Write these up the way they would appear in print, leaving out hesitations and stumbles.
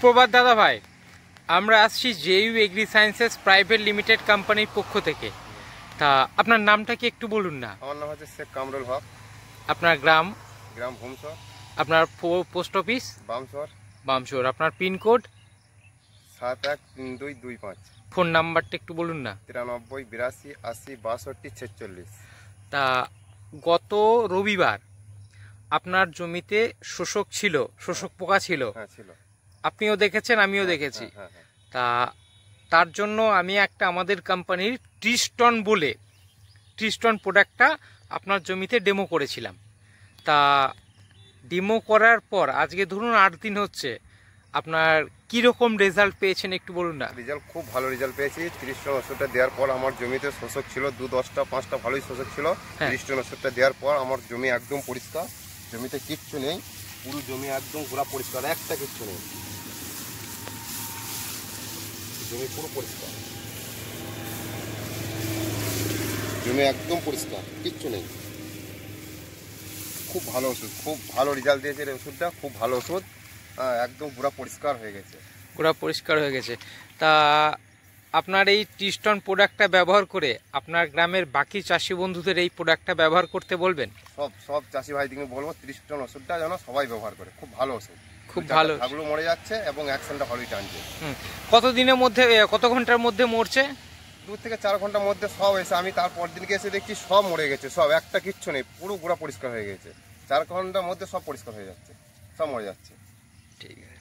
সুপ্রভাত দাদা ভাই, আমরা আসছি JU agri sciences private limited কোম্পানির পক্ষ থেকে। তা আপনার নামটা কি একটু বলুন না। আমার নাম হচ্ছে শেখ কামরুল হক। আপনার গ্রাম? গ্রাম ভূমসর। আপনার পোস্ট অফিস? বামসর। বামসর। আপনার পিনকোড? 713225। ফোন নাম্বারটা একটু বলুন না। 93 82 80 62 46। তা গত রবিবার আপনার জমিতে শোষক ছিল, শোষক পোকা ছিল। হ্যাঁ ছিল। আপনিও দেখেছেন, আমিও দেখেছি। তা তার জন্য আমি একটা আমাদের কোম্পানির ট্রিস্টন বলে ট্রিস্টন প্রোডাক্টটা আপনার জমিতে ডেমো করেছিলাম। তা ডেমো করার পর আজকে ধরুন 8 দিন হচ্ছে, আপনার কীরকম রেজাল্ট পেয়েছেন একটু বলুন না। রেজাল্ট খুব ভালো রেজাল্ট পেয়েছি। 30 টন ওষুধটা দেওয়ার পর আমার জমিতে শোষক ছিল 2-10টা 5টা ভালোই শোষক ছিল। 30 টন ওষুধটা দেওয়ার পর আমার জমি একদম পরিষ্কার, জমিতে কিচ্ছু নেই, পুরো জমি একদম পুরো পরিষ্কার, একটা কিচ্ছু নেই, জমি পুরো পরিষ্কার, জমি একদম পরিষ্কার, কিচ্ছু নেই। খুব ভালো ওষুধ, খুব ভালো রেজাল্ট দিয়েছে এই ওষুধটা, খুব ভালো ওষুধ। একদম পুরো পরিষ্কার হয়ে গেছে, পুরো পরিষ্কার হয়ে গেছে। তা আপনার এই ট্রিস্টন প্রোডাক্টটা ব্যবহার করে আপনার গ্রামের বাকি চাষি বন্ধুদের এই প্রোডাক্টটা ব্যবহার করতে বলবেন? সব চাষি ভাইদিকে বলবো 30 টন ওষুধটা যেন সবাই ব্যবহার করে। খুব ভালো ওষুধ, খুব ভালো। ছাগলও মরে যাচ্ছে এবং অ্যাকশনটা ভালোই টানছে। কত দিনের মধ্যে, কত ঘন্টার মধ্যে মরছে? 2 থেকে 4 ঘন্টার মধ্যে সব এসে, আমি তারপর দিনকে এসে দেখছি সব মরে গেছে, সব একটা কিচ্ছু নেই, পুরো পুরো পরিষ্কার হয়ে গেছে। 4 ঘন্টার মধ্যে সব পরিষ্কার হয়ে যাচ্ছে, সব মরে যাচ্ছে। ঠিক আছে।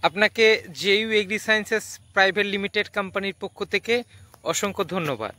আপনাকে JU agri sciences private limited কোম্পানির পক্ষ থেকে অসংখ্য ধন্যবাদ।